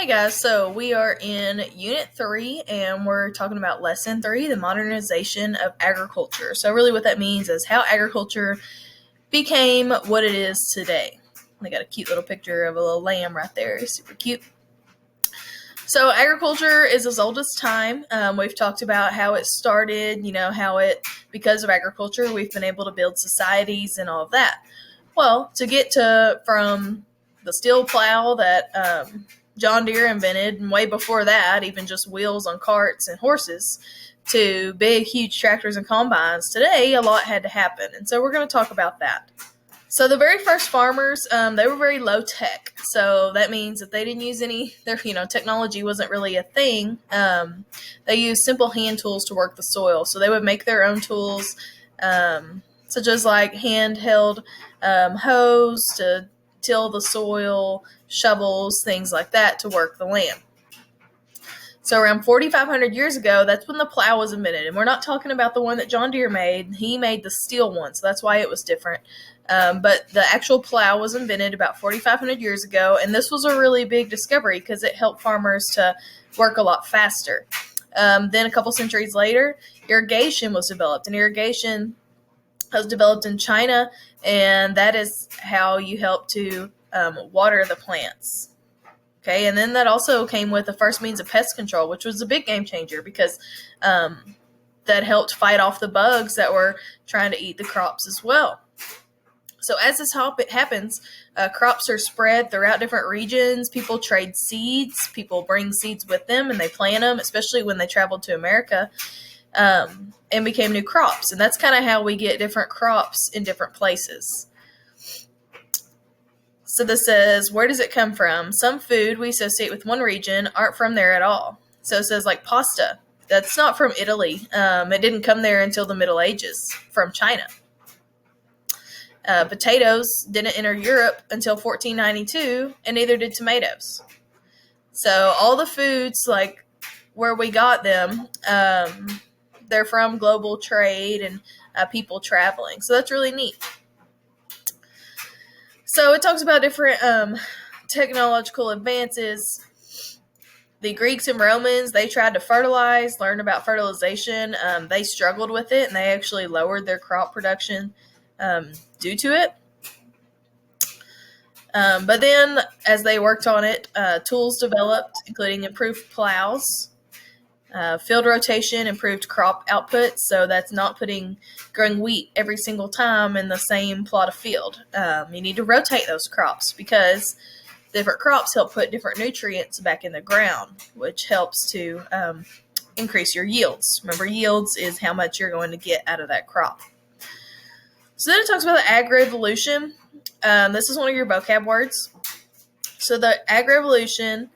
Hey guys, so we are in Unit 3 and we're talking about Lesson 3, the modernization of agriculture. So, really, what that means is how agriculture became what it is today. They got a cute little picture of a little lamb right there, super cute. So, agriculture is as old as time. We've talked about how it started, because of agriculture, we've been able to build societies and all of that. Well, to get from the steel plow that John Deere invented, and way before that, even just wheels on carts and horses, to big, huge tractors and combines, today a lot had to happen. And so we're going to talk about that. So the very first farmers, they were very low tech. So that means that they didn't use technology wasn't really a thing. They used simple hand tools to work the soil. So they would make their own tools, such as like handheld hoes to till the soil, shovels, things like that to work the land. So around 4,500 years ago, that's when the plow was invented. And we're not talking about the one that John Deere made. He made the steel one, so that's why it was different. But the actual plow was invented about 4,500 years ago, and this was a really big discovery because it helped farmers to work a lot faster. Then a couple centuries later, irrigation was developed, and irrigation was developed in China, and that is how you help to water the plants. Okay, and then that also came with the first means of pest control, which was a big game changer because that helped fight off the bugs that were trying to eat the crops as well. So as this happens, crops are spread throughout different regions. People trade seeds. People bring seeds with them, and they plant them, especially when they traveled to America, and became new crops. And that's kind of how we get different crops in different places. So this says, where does it come from? Some food we associate with one region aren't from there at all. So it says like pasta. That's not from Italy. It didn't come there until the Middle Ages from China. Potatoes didn't enter Europe until 1492, and neither did tomatoes. So all the foods, like where we got them, they're from global trade and people traveling. So that's really neat. So it talks about different technological advances. The Greeks and Romans, they tried to learn about fertilization. They struggled with it, and they actually lowered their crop production due to it. But then, as they worked on it, tools developed, including improved plows. Field rotation improved crop output, so that's not growing wheat every single time in the same plot of field. You need to rotate those crops because different crops help put different nutrients back in the ground, which helps to increase your yields. Remember, yields is how much you're going to get out of that crop. So then it talks about the ag revolution. This is one of your vocab words. So the ag revolution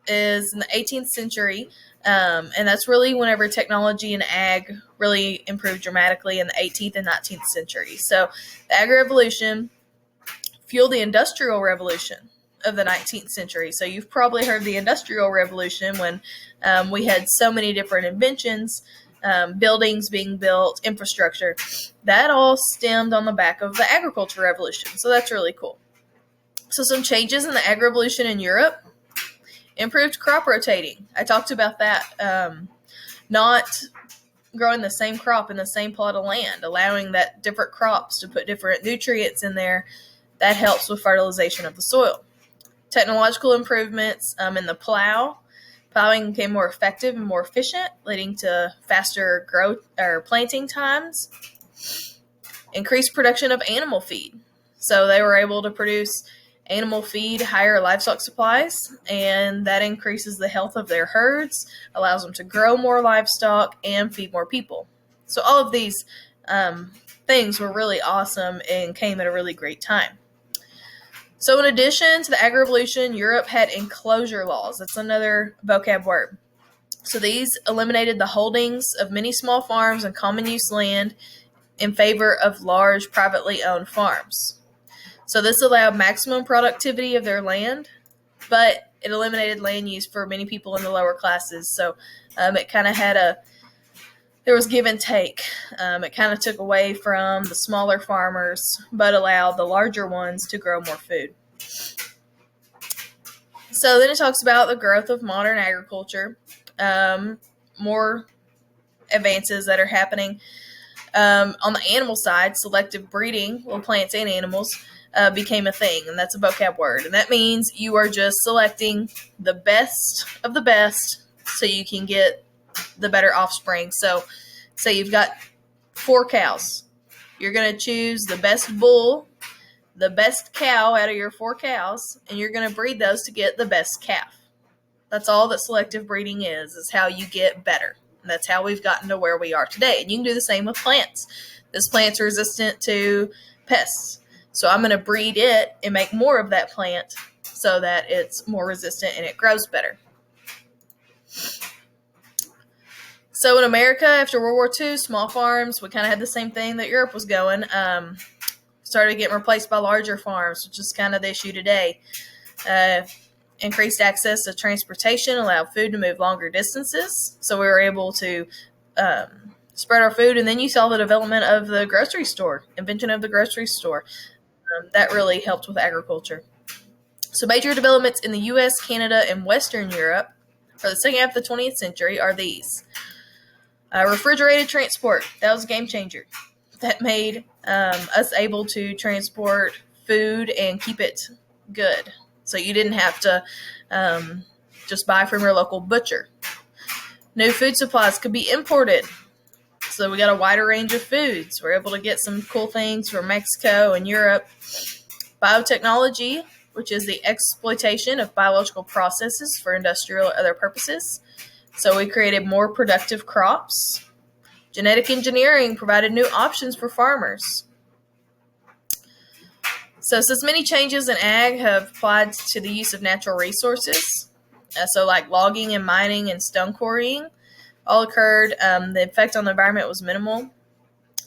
is in the 18th century. And that's really whenever technology and ag really improved dramatically in the 18th and 19th century. So the ag revolution fueled the industrial revolution of the 19th century. So you've probably heard the industrial revolution when we had so many different inventions, buildings being built, infrastructure. That all stemmed on the back of the agriculture revolution. So that's really cool. So some changes in the ag revolution in Europe. Improved crop rotating. I talked about that. Not growing the same crop in the same plot of land, allowing that different crops to put different nutrients in there. That helps with fertilization of the soil. Technological improvements in the plow. Plowing became more effective and more efficient, leading to faster growth or planting times. Increased production of animal feed. So they were able to produce animal feed, higher livestock supplies, and that increases the health of their herds, allows them to grow more livestock and feed more people. So all of these things were really awesome and came at a really great time. So in addition to the ag revolution, Europe had enclosure laws. That's another vocab word. So these eliminated the holdings of many small farms and common use land in favor of large privately owned farms. So this allowed maximum productivity of their land, but it eliminated land use for many people in the lower classes. So it kind of there was give and take. It kind of took away from the smaller farmers, but allowed the larger ones to grow more food. So then it talks about the growth of modern agriculture, more advances that are happening. On the animal side, selective breeding, well, plants and animals, became a thing, and that's a vocab word. And that means you are just selecting the best of the best so you can get the better offspring. So, say you've got 4 cows. You're going to choose the best bull, the best cow out of your 4 cows, and you're going to breed those to get the best calf. That's all that selective breeding is how you get better. And that's how we've gotten to where we are today. And you can do the same with plants. This plant's resistant to pests. So I'm going to breed it and make more of that plant so that it's more resistant and it grows better. So in America, after World War II, small farms, we kind of had the same thing that Europe was going. Started getting replaced by larger farms, which is kind of the issue today. Increased access to transportation allowed food to move longer distances, so we were able to spread our food. And then you saw the development of the grocery store, invention of the grocery store. That really helped with agriculture. So major developments in the U.S., Canada, and Western Europe for the second half of the 20th century are these. Refrigerated transport, that was a game changer. That made us able to transport food and keep it good. So you didn't have to just buy from your local butcher. New food supplies could be imported. So we got a wider range of foods. We're able to get some cool things from Mexico and Europe. Biotechnology, which is the exploitation of biological processes for industrial or other purposes. So we created more productive crops. Genetic engineering provided new options for farmers. So since many changes in ag have applied to the use of natural resources, so like logging and mining and stone quarrying, all occurred. The effect on the environment was minimal.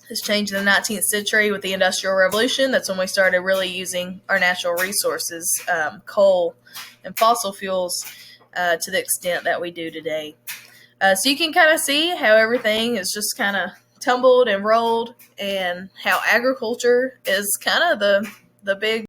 This changed in the 19th century with the Industrial Revolution. That's when we started really using our natural resources, coal and fossil fuels, to the extent that we do today. So you can kind of see how everything is just kind of tumbled and rolled, and how agriculture is kind of the big